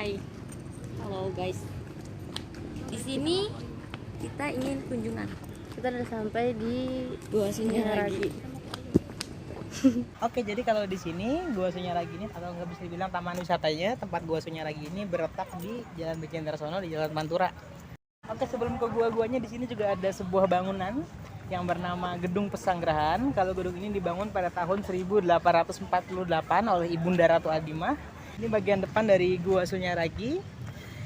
Hai, halo guys. Di sini kita ingin kunjungan. Kita udah sampai di Gua Sunyaragi. Oke, jadi kalau di sini Gua Sunyaragi ini atau nggak bisa dibilang taman wisatanya, tempat Gua Sunyaragi ini berletak di Jalan Brigjen Darsono di Jalan Pantura. Oke, sebelum ke gua-guanya di sini juga ada sebuah bangunan yang bernama Gedung Pesanggerahan. Kalau gedung ini dibangun pada tahun 1848 oleh Ibunda Ratu Adimah. Ini bagian depan dari Gua Sunyaragi.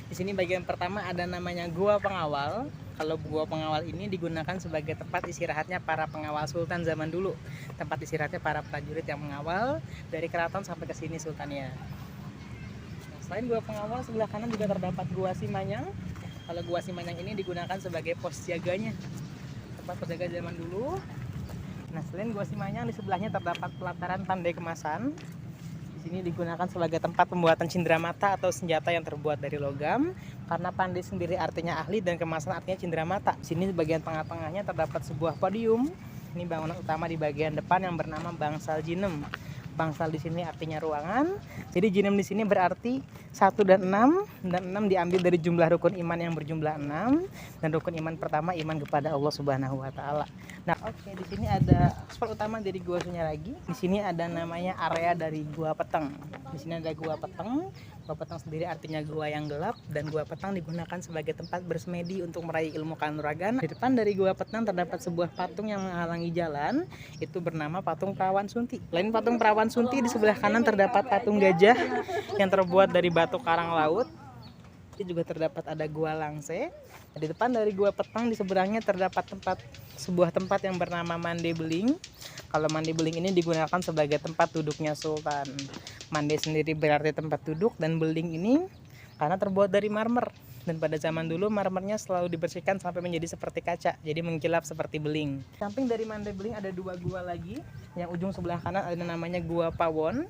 Di sini bagian pertama ada namanya Gua Pengawal. Kalau Gua Pengawal ini digunakan sebagai tempat istirahatnya para pengawal sultan zaman dulu. Tempat istirahatnya para prajurit yang mengawal dari keraton sampai ke sini sultannya. Nah, selain Gua Pengawal, sebelah kanan juga terdapat Gua Simanyang. Kalau Gua Simanyang ini digunakan sebagai pos jaganya. Tempat pos jaga zaman dulu. Nah, selain Gua Simanyang, di sebelahnya terdapat pelataran Pandai Kemasan. Di sini digunakan sebagai tempat pembuatan cindramata atau senjata yang terbuat dari logam. Karena pandai sendiri artinya ahli dan kemasan artinya cindramata. Di sini bagian tengah-tengahnya terdapat sebuah podium. Ini bangunan utama di bagian depan yang bernama Bangsal Jinem. Bangsal di sini artinya ruangan. Jadi Jinem di sini berarti 1 dan 6, dan 6 diambil dari jumlah rukun iman yang berjumlah 6, dan rukun iman pertama iman kepada Allah Subhanahu wa taala. Nah, oke, di sini ada spot utama dari Gua Sunyaragi. Di sini ada namanya area dari Gua Peteng. Di sini ada Gua Peteng. Gua Peteng sendiri artinya gua yang gelap, dan Gua Peteng digunakan sebagai tempat bersemedi untuk meraih ilmu kanuragan. Di depan dari Gua Peteng terdapat sebuah patung yang menghalangi jalan, itu bernama patung Perawan Sunti. Lain patung Perawan Sunti, di sebelah kanan terdapat patung gajah yang terbuat dari batu karang laut. Ini juga terdapat ada Gua Langse. Nah, di depan dari Gua Peteng di seberangnya terdapat sebuah tempat yang bernama Mande Beling. Kalau Mande Beling ini digunakan sebagai tempat duduknya sultan. Mande sendiri berarti tempat duduk, dan beling ini karena terbuat dari marmer. Dan pada zaman dulu marmernya selalu dibersihkan sampai menjadi seperti kaca, jadi mengkilap seperti beling. Samping dari Mande Beling ada dua gua lagi. Yang ujung sebelah kanan ada namanya Gua Pawon.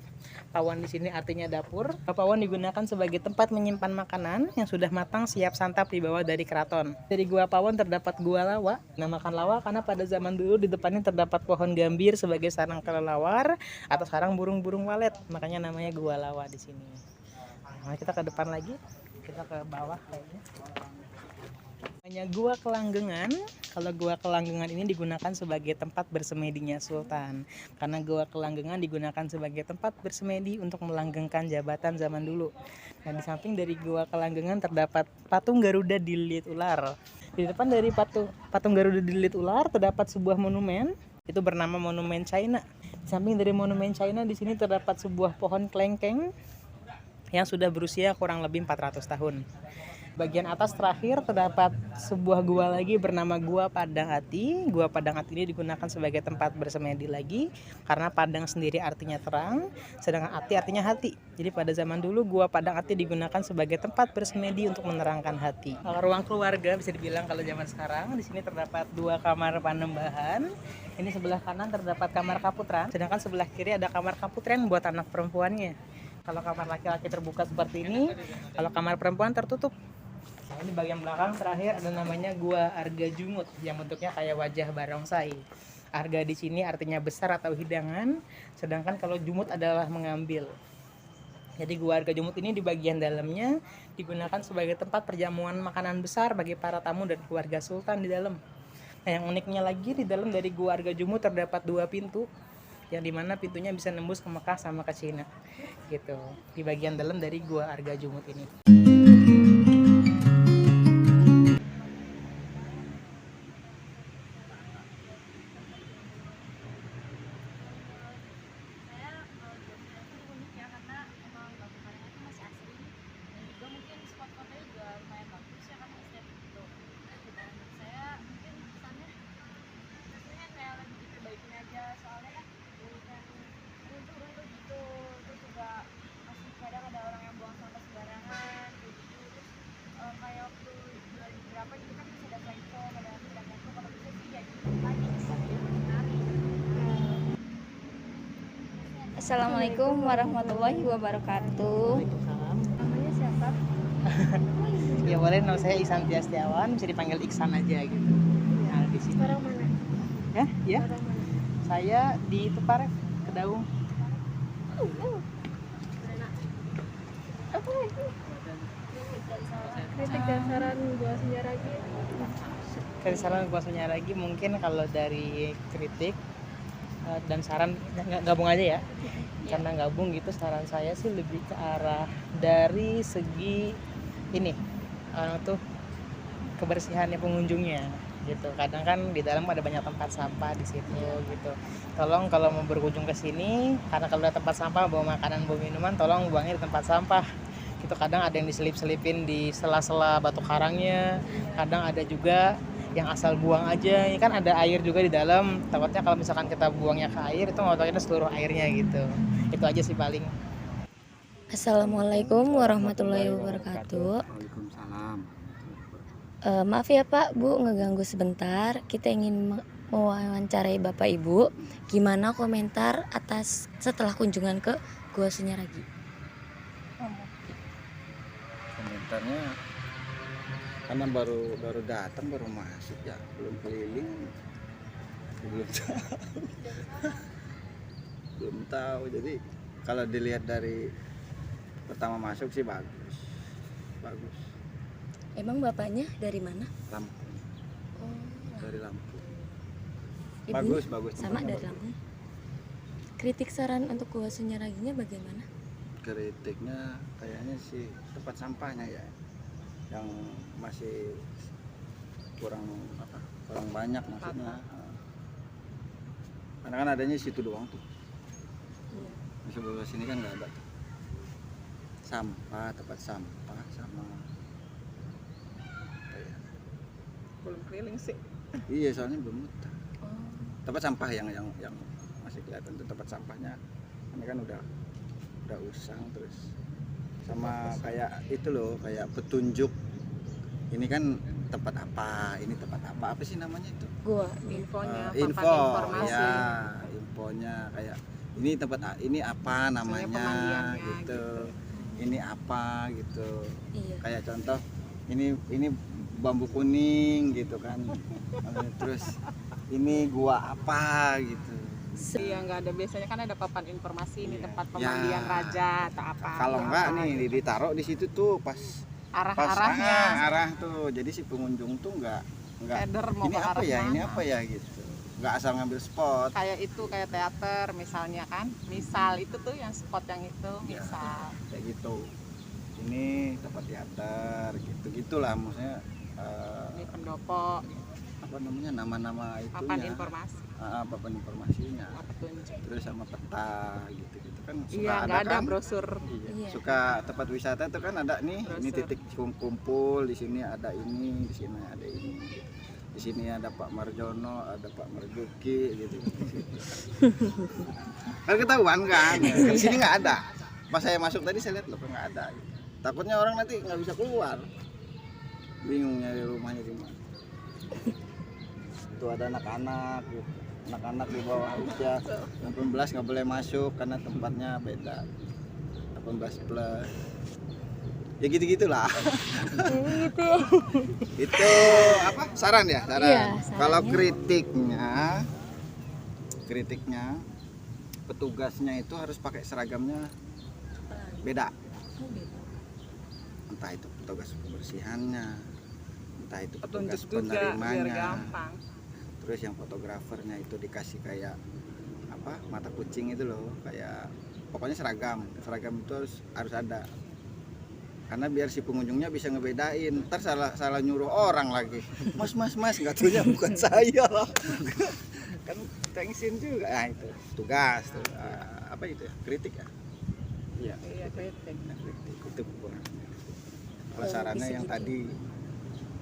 Pawon di sini artinya dapur. Pawon digunakan sebagai tempat menyimpan makanan yang sudah matang siap santap dibawa dari keraton. Dari Gua Pawon terdapat Gua Lawa. Namakan Lawa karena pada zaman dulu di depannya terdapat pohon gambir sebagai sarang kelelawar atau sarang burung-burung walet. Makanya namanya Gua Lawa di sini. Nah, kita ke depan lagi. Kita ke bawah kayaknya. Namanya Gua Kelanggengan. Kalau Gua Kelanggengan ini digunakan sebagai tempat bersemedinya sultan. Karena Gua Kelanggengan digunakan sebagai tempat bersemedi untuk melanggengkan jabatan zaman dulu. Dan di samping dari Gua Kelanggengan terdapat patung Garuda dililit ular. Di depan dari patung Garuda dililit ular terdapat sebuah monumen. Itu bernama Monumen China. Di samping dari Monumen China di sini terdapat sebuah pohon kelengkeng yang sudah berusia kurang lebih 400 tahun. Bagian atas terakhir terdapat sebuah gua lagi bernama Gua Padang Ati. Gua Padang Ati ini digunakan sebagai tempat bersemedi lagi karena padang sendiri artinya terang, sedangkan ati artinya hati. Jadi pada zaman dulu Gua Padang Ati digunakan sebagai tempat bersemedi untuk menerangkan hati. Kalau ruang keluarga bisa dibilang kalau zaman sekarang di sini terdapat 2 kamar panembahan. Ini sebelah kanan terdapat kamar kaputran, sedangkan sebelah kiri ada kamar kaputren buat anak perempuannya. Kalau kamar laki-laki terbuka seperti ini, kalau kamar perempuan tertutup. Nah, ini bagian belakang terakhir ada namanya Gua Arga Jumut yang bentuknya kayak wajah barongsai. Arga di sini artinya besar atau hidangan, sedangkan kalau jumut adalah mengambil. Jadi Gua Arga Jumut ini di bagian dalamnya digunakan sebagai tempat perjamuan makanan besar bagi para tamu dan keluarga sultan di dalam. Nah, yang uniknya lagi di dalam dari Gua Arga Jumut terdapat 2 pintu. Yang dimana pintunya bisa nembus ke Mekah sama ke Cina gitu di bagian dalam dari Gua Arga Jumut ini. Assalamualaikum warahmatullahi wabarakatuh. Waalaikumsalam. namanya siapa? Ya boleh, nama saya Ihsan Tiastiawan, bisa dipanggil Iksan aja gitu. Nah, di sini. Orang mana? Ya? Orang mana? Saya di Tuparef, Kedaung. Mana? Apa lagi? Kritik dan saran gua Sunyaragi. Dari saran gua Sunyaragi mungkin kalau dari kritik dan saran gabung aja ya. Karena gabung gitu, saran saya sih lebih ke arah dari segi ini tuh kebersihannya pengunjungnya gitu. Kadang kan di dalam ada banyak tempat sampah di situ gitu. Tolong kalau mau berkunjung ke sini, karena kalau ada tempat sampah bawa makanan, bawa minuman, tolong buangnya di tempat sampah. Gitu, kadang ada yang diselip-selipin di sela-sela batu karangnya, kadang ada juga yang asal buang aja. Ini kan ada air juga di dalam. Takutnya kalau misalkan kita buangnya ke air itu ngotorin seluruh airnya gitu. Itu aja sih paling. Assalamualaikum warahmatullahi wabarakatuh. Waalaikumsalam. Maaf ya Pak, Bu, ngeganggu sebentar. Kita ingin mewawancarai Bapak Ibu. Gimana komentar atas setelah kunjungan ke Gua Sunyaragi? Komentarnya karena baru datang, baru masuk ya, belum keliling, belum tahu. Belum tahu. Jadi kalau dilihat dari pertama masuk sih bagus. Emang Bapaknya dari mana? Lampung, Oh, dari Lampung. Ibunya Bagus. sama tempatnya dari bagus. Lampung. Kritik saran untuk Gua Sunyaraginya bagaimana? Kritiknya kayaknya sih tempat sampahnya ya, yang masih kurang banyak maksudnya. Karena kan adanya situ doang tuh. Iya. Di sebelah sini kan nggak ada tuh. Tempat sampah sama apa ya? Belum keliling sih. Iya, soalnya belum muter. Oh, Tempat sampah yang masih kelihatan tuh tempat sampahnya. Ini kan udah usang, terus sama kayak itu loh, kayak petunjuk. Ini kan tempat apa? Ini tempat apa sih namanya itu? Gua Infonya, Info papan informasi. ya, infonya kayak ini tempat ini apa namanya pemandiannya gitu. Ini apa gitu. iya. Kayak contoh ini bambu kuning gitu kan. Terus ini gua apa gitu. Iya, nggak ada, biasanya kan ada papan informasi ini Iya. tempat pemandian Ya. raja atau apa. Kalau ya, enggak apa, nih gitu. ditaruh di situ tuh pas Arah-arahnya. arah tuh. Jadi si pengunjung tuh enggak Header mau ini ke apa arah ya? Ini mana. apa ya gitu. Enggak asal ngambil spot. Kayak itu, kayak teater misalnya kan. Misal itu tuh yang spot yang itu, Ya. misal. Kayak gitu. Ini tempat teater gitu-gitulah maksudnya Ini pendopo, apa namanya, nama-nama itunya. papan informasi, Papan informasinya. petunjuk. Terus sama peta gitu-gitu kan suka Iya, nggak ada kan? brosur. Iya. Iya. Suka tempat wisata tuh kan ada nih, ini Brosur. titik kumpul, di sini ada ini, di sini ada ini. Di sini ada Pak Marjono, ada Pak Marjuki gitu. Kan ketahuan kan? Di sini nggak ada. Pas saya masuk tadi saya lihat loh nggak ada. Takutnya orang nanti nggak bisa keluar. Bingung nyari rumahnya di mana. Itu ada anak-anak gitu. Anak-anak di bawah usia 18 nggak boleh masuk karena tempatnya beda. 18 plus. Ya gitu-gitulah. Gitu. Itu apa? Saran ya? Saran. Iya, sarannya. Kalau kritiknya petugasnya itu harus pakai seragamnya beda. Entah itu petugas kebersihannya, entah itu petugas Petunjuk juga biar penerimanya. gampang. Terus yang fotografernya itu dikasih kayak apa, mata kucing itu loh, kayak pokoknya seragam itu harus ada, karena biar si pengunjungnya bisa ngebedain. Ntar salah nyuruh orang lagi, mas nggak taunya bukan saya. Kan tensin juga. Nah itu tugas tuh. Apa itu ya, kritik ya. Iya, Iya, kritik. kritik itu kekurangannya. Kalau sarannya yang tadi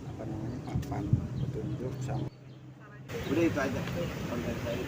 apa namanya, papan petunjuk sama, udah itu aja konten saya.